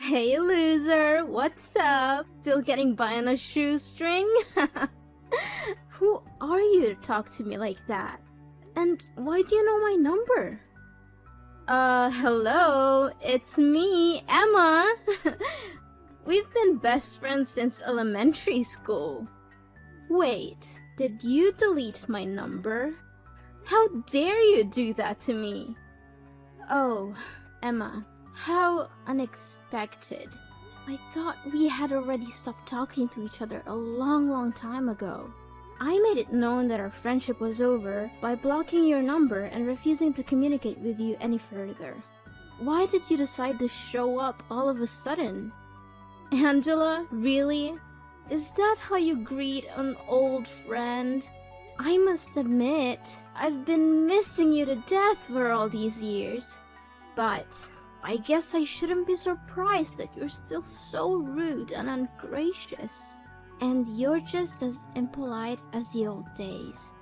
Hey loser, what's up? Still getting by on a shoestring? Who are you to talk to me like that? And why do you know my number? Hello, it's me, Emma. We've been best friends since elementary school. Wait, did you delete my number? How dare you do that to me? Oh, Emma. How unexpected. I thought we had already stopped talking to each other a long time ago. I made it known that our friendship was over by blocking your number and refusing to communicate with you any further. Why did you decide to show up all of a sudden? Angela, really? Is that how you greet an old friend? I must admit, I've been missing you to death for all these years. But I guess I shouldn't be surprised that you're still so rude and ungracious. And you're just as impolite as the old days.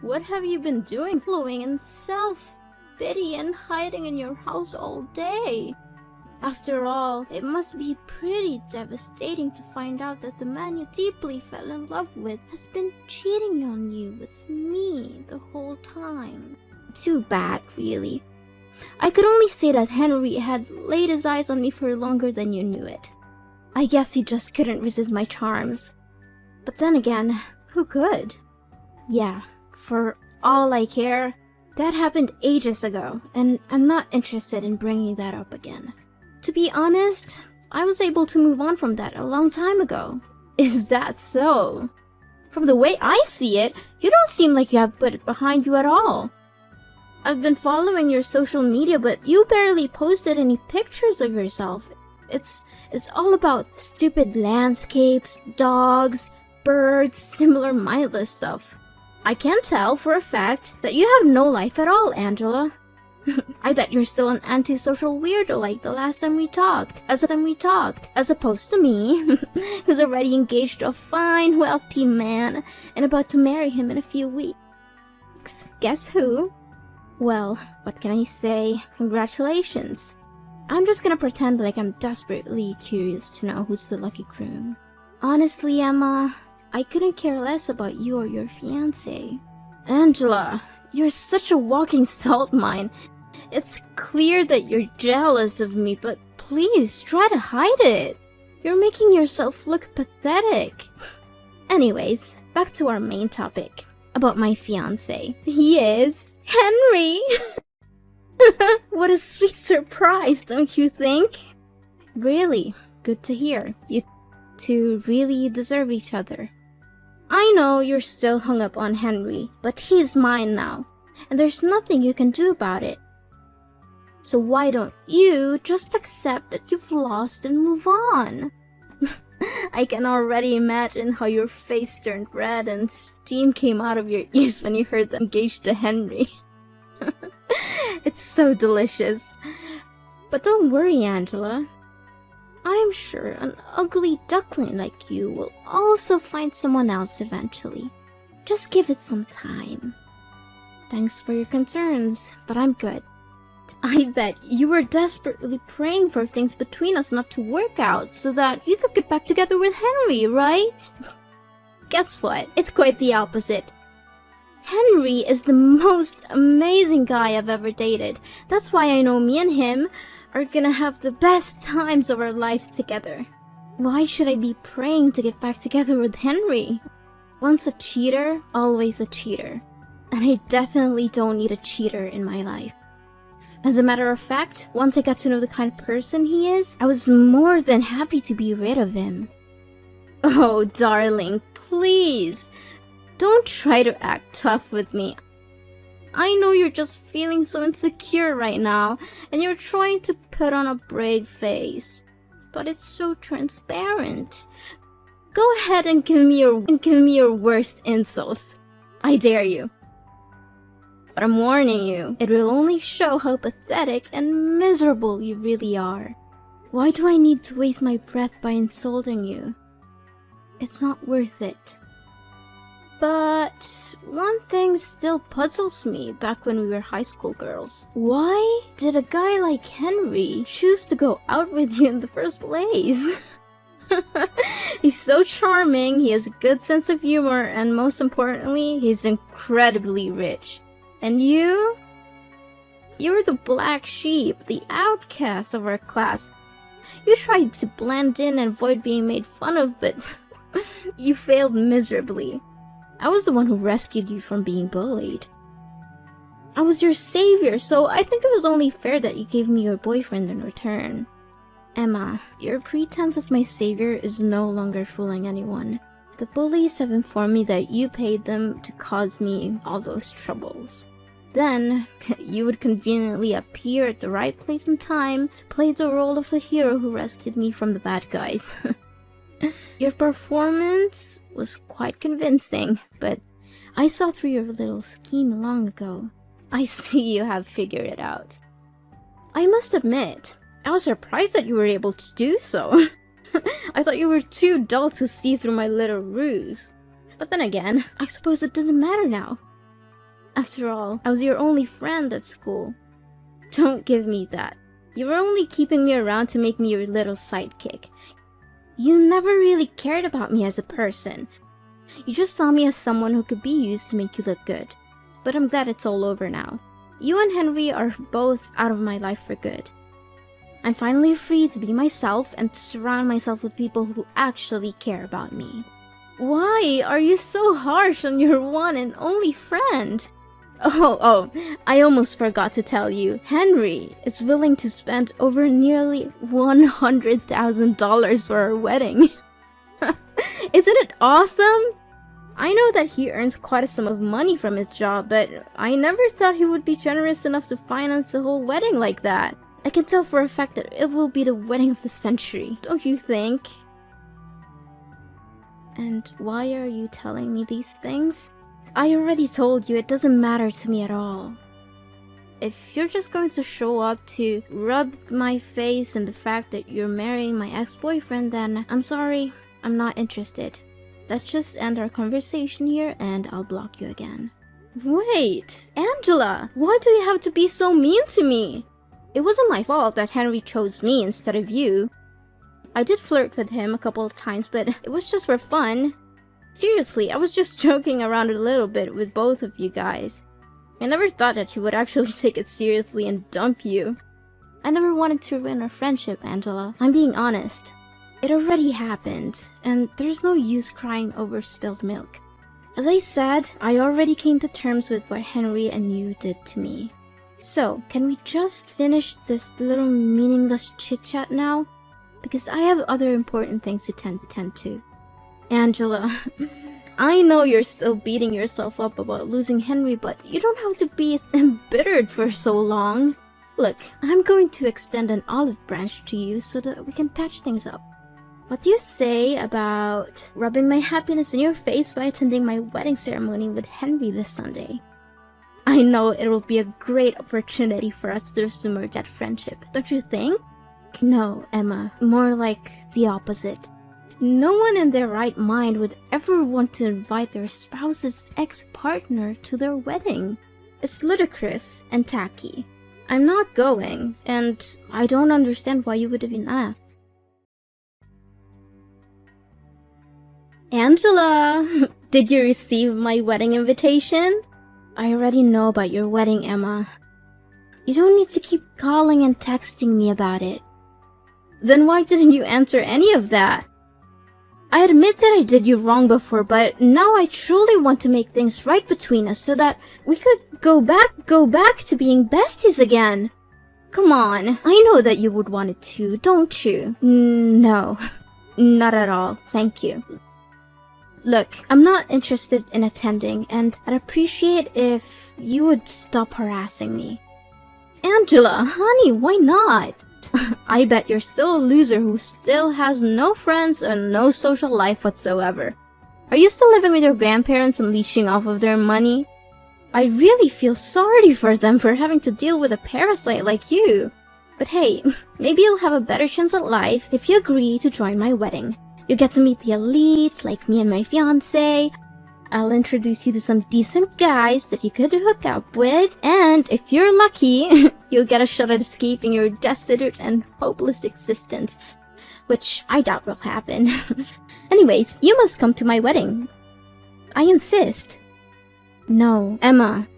What have you been doing, flowing in self-pity and hiding in your house all day? After all, it must be pretty devastating to find out that the man you deeply fell in love with has been cheating on you with me the whole time. Too bad, really. I could only say that Henry had laid his eyes on me for longer than you knew it. I guess he just couldn't resist my charms. But then again, who could? Yeah, for all I care, that happened ages ago, and I'm not interested in bringing that up again. To be honest, I was able to move on from that a long time ago. Is that so? From the way I see it, you don't seem like you have put it behind you at all. I've been following your social media, but you barely posted any pictures of yourself. It's all about stupid landscapes, dogs, birds, similar mindless stuff. I can tell for a fact that you have no life at all, Angela. I bet you're still an antisocial weirdo like the last time we talked, as opposed to me, who's already engaged to a fine, wealthy man and about to marry him in a few weeks. Guess who? Well, what can I say? Congratulations. I'm just gonna pretend like I'm desperately curious to know who's the lucky groom. Honestly, Emma, I couldn't care less about you or your fiancé. Angela, you're such a walking salt mine. It's clear that you're jealous of me, but please try to hide it. You're making yourself look pathetic. Anyways, back to our main topic. About my fiancé. He is Henry! What a sweet surprise, don't you think? Really, good to hear. You two really deserve each other. I know you're still hung up on Henry, but he's mine now, and there's nothing you can do about it. So why don't you just accept that you've lost and move on? I can already imagine how your face turned red and steam came out of your ears when you heard them engaged to Henry. It's so delicious. But don't worry, Angela. I'm sure an ugly duckling like you will also find someone else eventually. Just give it some time. Thanks for your concerns, but I'm good. I bet you were desperately praying for things between us not to work out so that you could get back together with Henry, right? Guess what? It's quite the opposite. Henry is the most amazing guy I've ever dated. That's why I know me and him are gonna have the best times of our lives together. Why should I be praying to get back together with Henry? Once a cheater, always a cheater. And I definitely don't need a cheater in my life. As a matter of fact, once I got to know the kind of person he is, I was more than happy to be rid of him. Oh, darling, please, don't try to act tough with me. I know you're just feeling so insecure right now, and you're trying to put on a brave face. But it's so transparent. Go ahead and give me your worst insults. I dare you. But I'm warning you, it will only show how pathetic and miserable you really are. Why do I need to waste my breath by insulting you? It's not worth it. But one thing still puzzles me back when we were high school girls. Why did a guy like Henry choose to go out with you in the first place? He's so charming, he has a good sense of humor, and most importantly, he's incredibly rich. And you? You're the black sheep, the outcast of our class. You tried to blend in and avoid being made fun of, but you failed miserably. I was the one who rescued you from being bullied. I was your savior, so I think it was only fair that you gave me your boyfriend in return. Emma, your pretense as my savior is no longer fooling anyone. The bullies have informed me that you paid them to cause me all those troubles. Then, you would conveniently appear at the right place and time to play the role of the hero who rescued me from the bad guys. Your performance was quite convincing, but I saw through your little scheme long ago. I see you have figured it out. I must admit, I was surprised that you were able to do so. I thought you were too dull to see through my little ruse. But then again, I suppose it doesn't matter now. After all, I was your only friend at school. Don't give me that. You were only keeping me around to make me your little sidekick. You never really cared about me as a person. You just saw me as someone who could be used to make you look good. But I'm glad it's all over now. You and Henry are both out of my life for good. I'm finally free to be myself and to surround myself with people who actually care about me. Why are you so harsh on your one and only friend? Oh, I almost forgot to tell you. Henry is willing to spend over nearly $100,000 for our wedding. Isn't it awesome? I know that he earns quite a sum of money from his job, but I never thought he would be generous enough to finance the whole wedding like that. I can tell for a fact that it will be the wedding of the century, don't you think? And why are you telling me these things? I already told you it doesn't matter to me at all. If you're just going to show up to rub my face in the fact that you're marrying my ex-boyfriend, then I'm sorry, I'm not interested. Let's just end our conversation here and I'll block you again. Wait, Angela, why do you have to be so mean to me? It wasn't my fault that Henry chose me instead of you. I did flirt with him a couple of times, but it was just for fun. Seriously, I was just joking around a little bit with both of you guys. I never thought that he would actually take it seriously and dump you. I never wanted to ruin our friendship, Angela. I'm being honest. It already happened, and there's no use crying over spilled milk. As I said, I already came to terms with what Henry and you did to me. So, can we just finish this little meaningless chit-chat now? Because I have other important things to tend to. Angela, I know you're still beating yourself up about losing Henry, but you don't have to be embittered for so long. Look, I'm going to extend an olive branch to you so that we can patch things up. What do you say about rubbing my happiness in your face by attending my wedding ceremony with Henry this Sunday? I know it will be a great opportunity for us to resume that friendship, don't you think? No, Emma, more like the opposite. No one in their right mind would ever want to invite their spouse's ex-partner to their wedding. It's ludicrous and tacky. I'm not going, and I don't understand why you would have been asked. Angela, did you receive my wedding invitation? I already know about your wedding, Emma. You don't need to keep calling and texting me about it. Then why didn't you answer any of that? I admit that I did you wrong before, but now I truly want to make things right between us so that we could go back to being besties again. Come on, I know that you would want it too, don't you? No, not at all, thank you. Look, I'm not interested in attending, and I'd appreciate if you would stop harassing me. Angela, honey, why not? I bet you're still a loser who still has no friends and no social life whatsoever. Are you still living with your grandparents and leeching off of their money? I really feel sorry for them for having to deal with a parasite like you. But hey, maybe you'll have a better chance at life if you agree to join my wedding. You get to meet the elites like me and my fiancé. I'll introduce you to some decent guys that you could hook up with, and if you're lucky, you'll get a shot at escaping your destitute and hopeless existence, which I doubt will happen. Anyways, you must come to my wedding. I insist. No, Emma.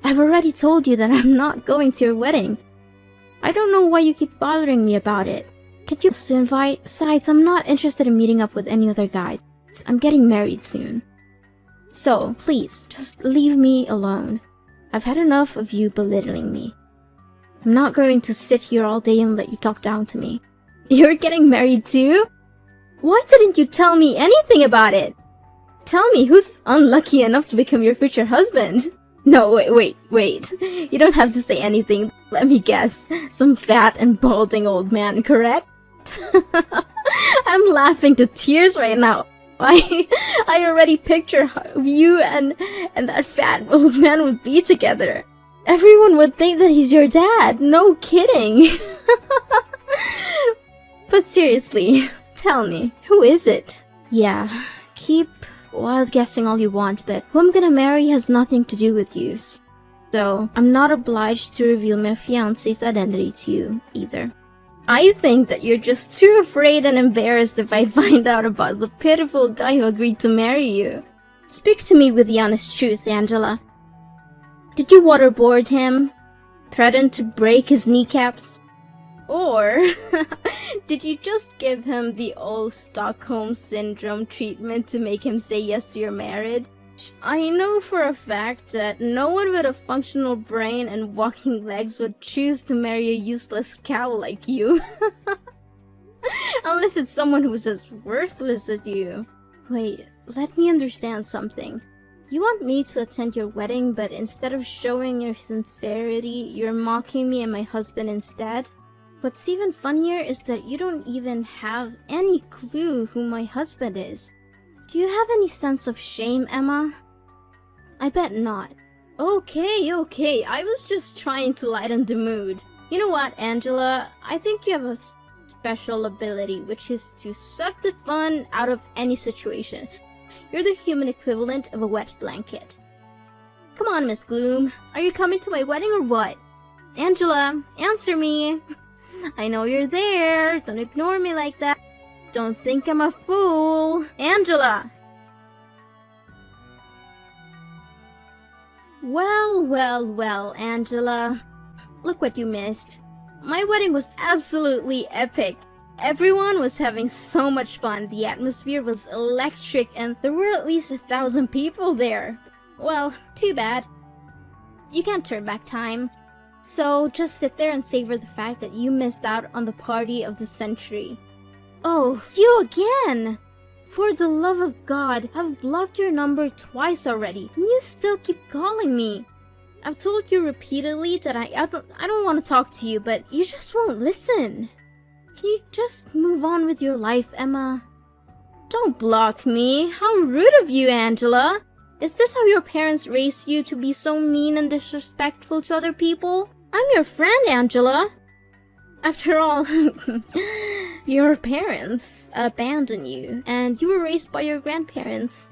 I've already told you that I'm not going to your wedding. I don't know why you keep bothering me about it. Can't you just invite? Besides, I'm not interested in meeting up with any other guys. I'm getting married soon. So, please, just leave me alone. I've had enough of you belittling me. I'm not going to sit here all day and let you talk down to me. You're getting married too? Why didn't you tell me anything about it? Tell me who's unlucky enough to become your future husband. No, wait. You don't have to say anything. Let me guess. Some fat and balding old man, correct? I'm laughing to tears right now. I already picture how you and that fat old man would be together. Everyone would think that he's your dad. No kidding. But seriously, tell me, who is it? Yeah, keep wild guessing all you want, but who I'm gonna marry has nothing to do with you. So, I'm not obliged to reveal my fiancé's identity to you, either. I think that you're just too afraid and embarrassed if I find out about the pitiful guy who agreed to marry you. Speak to me with the honest truth, Angela. Did you waterboard him? Threaten to break his kneecaps? Or did you just give him the old Stockholm Syndrome treatment to make him say yes to your marriage? I know for a fact that no one with a functional brain and walking legs would choose to marry a useless cow like you. Unless it's someone who's as worthless as you. Wait, let me understand something. You want me to attend your wedding, but instead of showing your sincerity, you're mocking me and my husband instead? What's even funnier is that you don't even have any clue who my husband is. Do you have any sense of shame, Emma? I bet not. Okay, I was just trying to lighten the mood. You know what, Angela? I think you have a special ability, which is to suck the fun out of any situation. You're the human equivalent of a wet blanket. Come on, Miss Gloom. Are you coming to my wedding or what? Angela, answer me. I know you're there. Don't ignore me like that. Don't think I'm a fool. Angela! Well, Angela. Look what you missed. My wedding was absolutely epic. Everyone was having so much fun. The atmosphere was electric and there were at least 1,000 people there. Well, too bad. You can't turn back time. So just sit there and savor the fact that you missed out on the party of the century. Oh, you again! For the love of God, I've blocked your number twice already, and you still keep calling me. I've told you repeatedly that I don't want to talk to you, but you just won't listen. Can you just move on with your life, Emma? Don't block me. How rude of you, Angela. Is this how your parents raised you, to be so mean and disrespectful to other people? I'm your friend, Angela. After all, your parents abandoned you, and you were raised by your grandparents.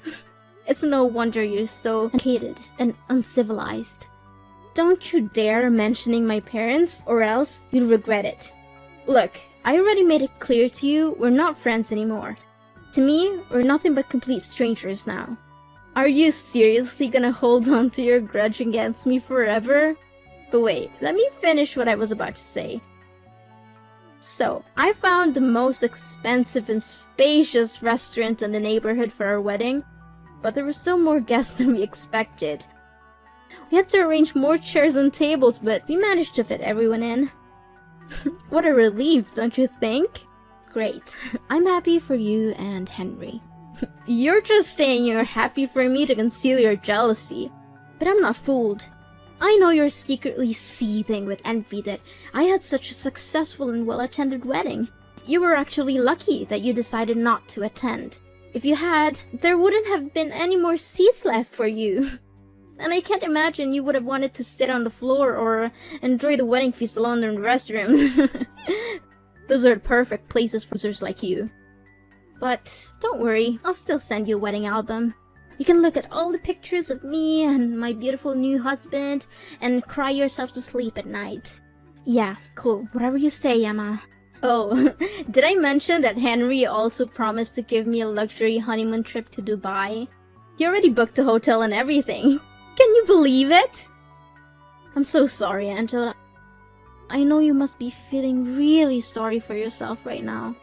It's no wonder you're so hated and uncivilized. Don't you dare mentioning my parents, or else you'll regret it. Look, I already made it clear to you, we're not friends anymore. To me, we're nothing but complete strangers now. Are you seriously gonna hold on to your grudge against me forever? But wait, let me finish what I was about to say. So, I found the most expensive and spacious restaurant in the neighborhood for our wedding, but there were still more guests than we expected. We had to arrange more chairs and tables, but we managed to fit everyone in. What a relief, don't you think? Great. I'm happy for you and Henry. You're just saying you're happy for me to conceal your jealousy. But I'm not fooled. I know you're secretly seething with envy that I had such a successful and well-attended wedding. You were actually lucky that you decided not to attend. If you had, there wouldn't have been any more seats left for you. And I can't imagine you would have wanted to sit on the floor or enjoy the wedding feast alone in the restroom. Those are perfect places for losers like you. But don't worry, I'll still send you a wedding album. You can look at all the pictures of me and my beautiful new husband and cry yourself to sleep at night. Yeah, cool. Whatever you say, Emma. Oh, did I mention that Henry also promised to give me a luxury honeymoon trip to Dubai? He already booked a hotel and everything. Can you believe it? I'm so sorry, Angela. I know you must be feeling really sorry for yourself right now.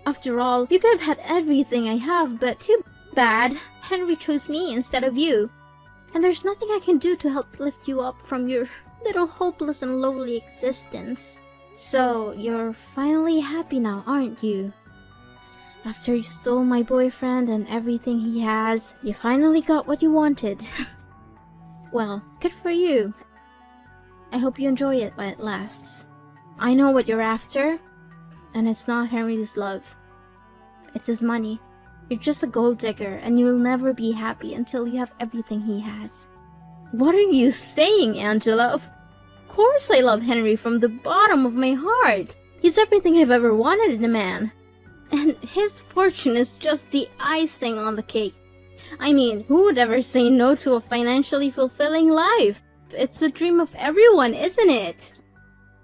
After all, you could have had everything I have, but too bad. Henry chose me instead of you. And there's nothing I can do to help lift you up from your little hopeless and lowly existence. So, you're finally happy now, aren't you? After you stole my boyfriend and everything he has, you finally got what you wanted. Well, good for you. I hope you enjoy it while it lasts. I know what you're after, and it's not Henry's love. It's his money. You're just a gold digger, and you'll never be happy until you have everything he has. What are you saying, Angela? Of course I love Henry from the bottom of my heart. He's everything I've ever wanted in a man. And his fortune is just the icing on the cake. I mean, who would ever say no to a financially fulfilling life? It's a dream of everyone, isn't it?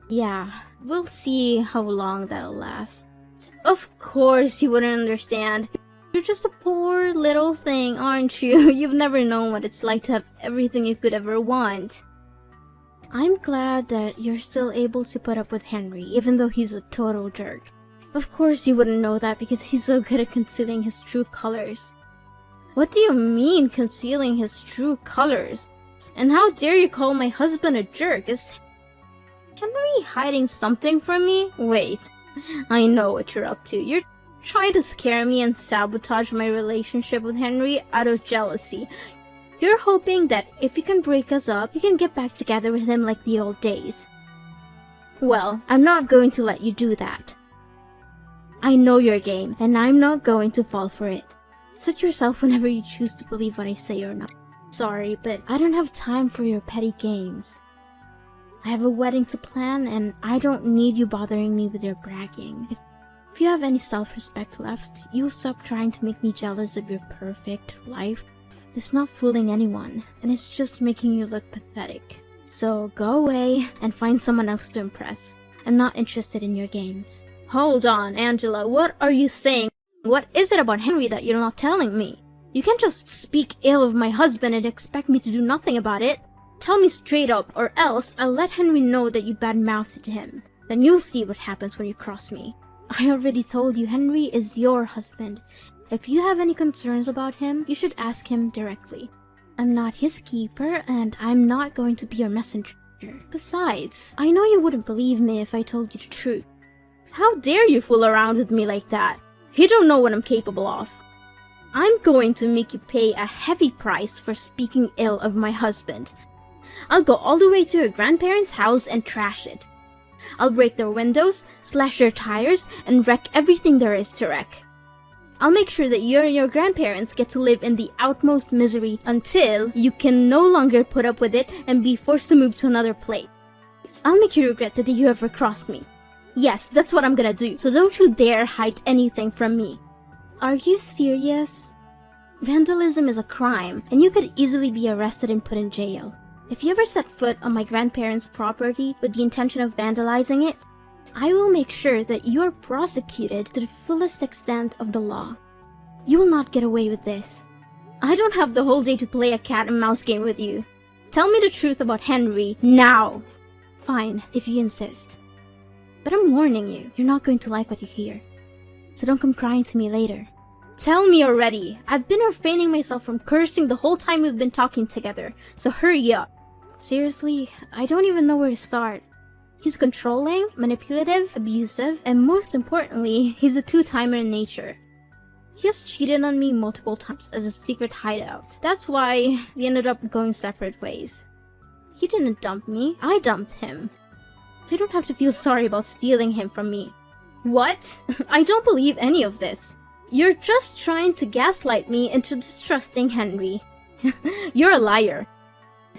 Yeah, we'll see how long that'll last. Of course you wouldn't understand. You're just a poor little thing, aren't you? You've never known what it's like to have everything you could ever want. I'm glad that you're still able to put up with Henry, even though he's a total jerk. Of course you wouldn't know that because he's so good at concealing his true colors. What do you mean, concealing his true colors? And how dare you call my husband a jerk? Is Henry hiding something from me? Wait, I know what you're up to. You're trying to scare me and sabotage my relationship with Henry out of jealousy. You're hoping that if you can break us up, you can get back together with him like the old days. Well, I'm not going to let you do that. I know your game, and I'm not going to fall for it. Suit yourself whenever you choose to believe what I say or not. Sorry, but I don't have time for your petty games. I have a wedding to plan, and I don't need you bothering me with your bragging. If you have any self-respect left, you'll stop trying to make me jealous of your perfect life. It's not fooling anyone, and it's just making you look pathetic. So go away and find someone else to impress. I'm not interested in your games. Hold on, Angela, what are you saying? What is it about Henry that you're not telling me? You can't just speak ill of my husband and expect me to do nothing about it. Tell me straight up, or else I'll let Henry know that you bad-mouthed him. Then you'll see what happens when you cross me. I already told you Henry is your husband. If you have any concerns about him, you should ask him directly. I'm not his keeper, and I'm not going to be your messenger. Besides, I know you wouldn't believe me if I told you the truth. How dare you fool around with me like that? You don't know what I'm capable of. I'm going to make you pay a heavy price for speaking ill of my husband. I'll go all the way to your grandparents' house and trash it. I'll break their windows, slash their tires, and wreck everything there is to wreck. I'll make sure that you and your grandparents get to live in the utmost misery until you can no longer put up with it and be forced to move to another place. I'll make you regret the day you ever crossed me. Yes, that's what I'm gonna do, so don't you dare hide anything from me. Are you serious? Vandalism is a crime, and you could easily be arrested and put in jail. If you ever set foot on my grandparents' property with the intention of vandalizing it, I will make sure that you are prosecuted to the fullest extent of the law. You will not get away with this. I don't have the whole day to play a cat and mouse game with you. Tell me the truth about Henry, now! Fine, if you insist. But I'm warning you, you're not going to like what you hear. So don't come crying to me later. Tell me already! I've been refraining myself from cursing the whole time we've been talking together, so hurry up. Seriously, I don't even know where to start. He's controlling, manipulative, abusive, and most importantly, he's a two-timer in nature. He has cheated on me multiple times as a secret hideout. That's why we ended up going separate ways. He didn't dump me, I dumped him. So you don't have to feel sorry about stealing him from me. What? I don't believe any of this. You're just trying to gaslight me into distrusting Henry. You're a liar.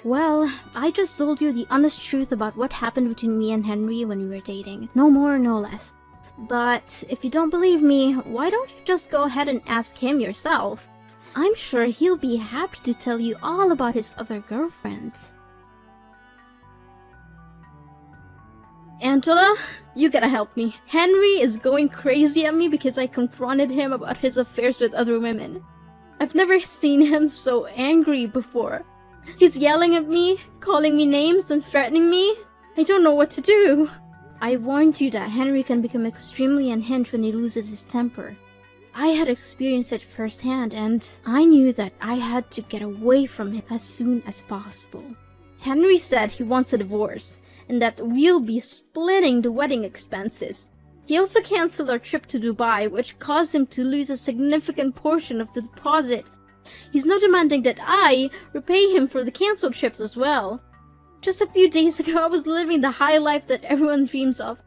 Well, I just told you the honest truth about what happened between me and Henry when we were dating. No more, no less. But if you don't believe me, why don't you just go ahead and ask him yourself? I'm sure he'll be happy to tell you all about his other girlfriends. Angela, you gotta help me. Henry is going crazy at me because I confronted him about his affairs with other women. I've never seen him so angry before. He's yelling at me, calling me names, and threatening me. I don't know what to do. I warned you that Henry can become extremely unhinged when he loses his temper. I had experienced it firsthand, and I knew that I had to get away from him as soon as possible. Henry said he wants a divorce, and that we'll be splitting the wedding expenses. He also canceled our trip to Dubai, which caused him to lose a significant portion of the deposit. He's now demanding that I repay him for the canceled trips as well. Just a few days ago, I was living the high life that everyone dreams of.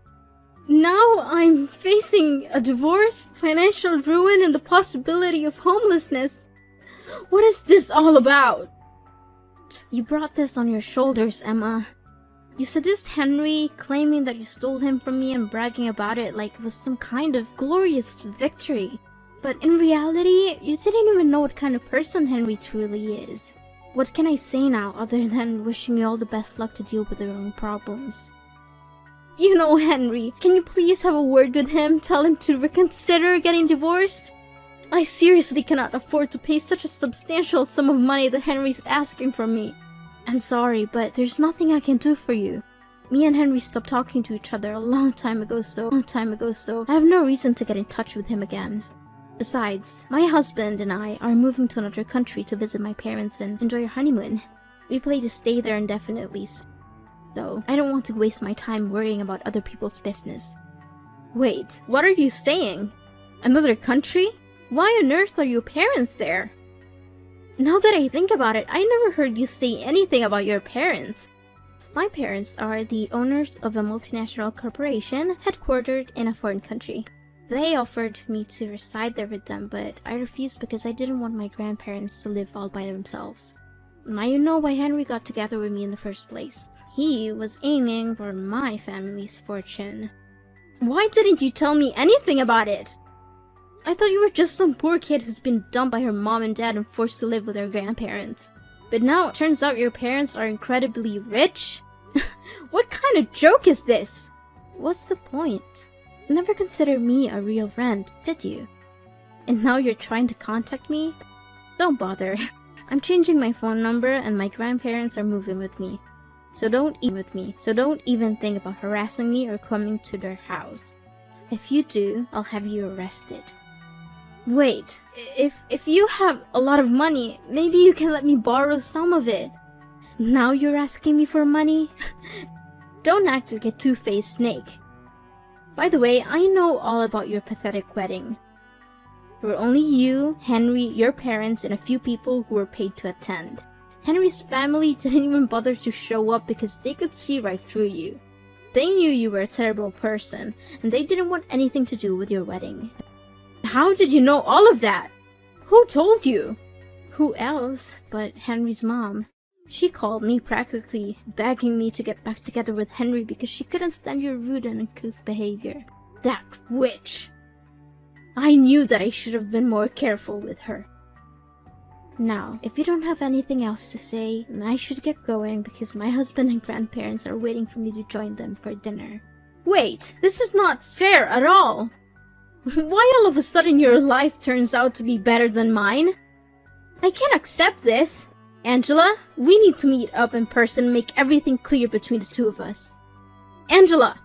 Now I'm facing a divorce, financial ruin, and the possibility of homelessness. What is this all about? You brought this on your shoulders, Emma. You seduced Henry, claiming that you stole him from me and bragging about it like it was some kind of glorious victory. But in reality, you didn't even know what kind of person Henry truly is. What can I say now other than wishing you all the best luck to deal with your own problems? You know Henry, can you please have a word with him? Tell him to reconsider getting divorced? I seriously cannot afford to pay such a substantial sum of money that Henry's asking from me. I'm sorry, but there's nothing I can do for you. Me and Henry stopped talking to each other a long time ago, so I have no reason to get in touch with him again. Besides, my husband and I are moving to another country to visit my parents and enjoy our honeymoon. We plan to stay there indefinitely, so I don't want to waste my time worrying about other people's business. Wait, what are you saying? Another country? Why on earth are your parents there? Now that I think about it, I never heard you say anything about your parents. My parents are the owners of a multinational corporation headquartered in a foreign country. They offered me to reside there with them, but I refused because I didn't want my grandparents to live all by themselves. Now you know why Henry got together with me in the first place. He was aiming for my family's fortune. Why didn't you tell me anything about it? I thought you were just some poor kid who's been dumped by her mom and dad and forced to live with her grandparents. But now it turns out your parents are incredibly rich? What kind of joke is this? What's the point? You never considered me a real friend, did you? And now you're trying to contact me? Don't bother. I'm changing my phone number and my grandparents are moving with me. So don't even think about harassing me or coming to their house. If you do, I'll have you arrested. Wait, if you have a lot of money, maybe you can let me borrow some of it. Now you're asking me for money? Don't act like a two-faced snake. By the way, I know all about your pathetic wedding. There were only you, Henry, your parents, and a few people who were paid to attend. Henry's family didn't even bother to show up because they could see right through you. They knew you were a terrible person, and they didn't want anything to do with your wedding. How did you know all of that? Who told you? Who else but Henry's mom? She called me practically begging me to get back together with Henry because she couldn't stand your rude and uncouth behavior. That witch! I knew that I should have been more careful with her. Now, if you don't have anything else to say, then I should get going because my husband and grandparents are waiting for me to join them for dinner. Wait, this is not fair at all! Why all of a sudden your life turns out to be better than mine? I can't accept this. Angela, we need to meet up in person and make everything clear between the two of us. Angela!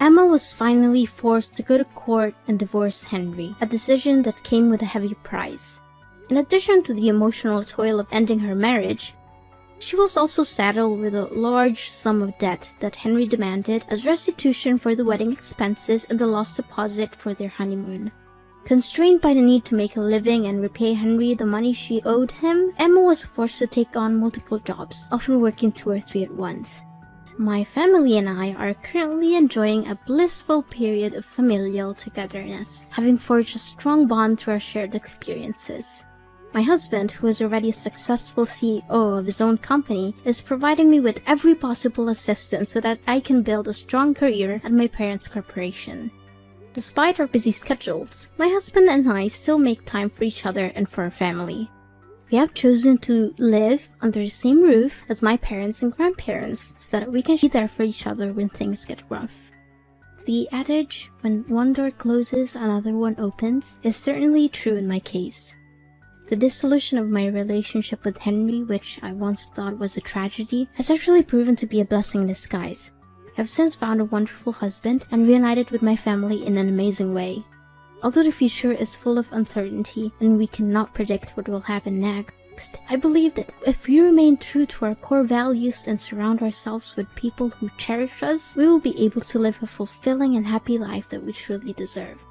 Emma was finally forced to go to court and divorce Henry, a decision that came with a heavy price. In addition to the emotional toil of ending her marriage, she was also saddled with a large sum of debt that Henry demanded as restitution for the wedding expenses and the lost deposit for their honeymoon. Constrained by the need to make a living and repay Henry the money she owed him, Emma was forced to take on multiple jobs, often working 2 or 3 at once. My family and I are currently enjoying a blissful period of familial togetherness, having forged a strong bond through our shared experiences. My husband, who is already a successful CEO of his own company, is providing me with every possible assistance so that I can build a strong career at my parents' corporation. Despite our busy schedules, my husband and I still make time for each other and for our family. We have chosen to live under the same roof as my parents and grandparents so that we can be there for each other when things get rough. The adage, when one door closes, another one opens, is certainly true in my case. The dissolution of my relationship with Henry, which I once thought was a tragedy, has actually proven to be a blessing in disguise. I have since found a wonderful husband and reunited with my family in an amazing way. Although the future is full of uncertainty and we cannot predict what will happen next, I believe that if we remain true to our core values and surround ourselves with people who cherish us, we will be able to live a fulfilling and happy life that we truly deserve.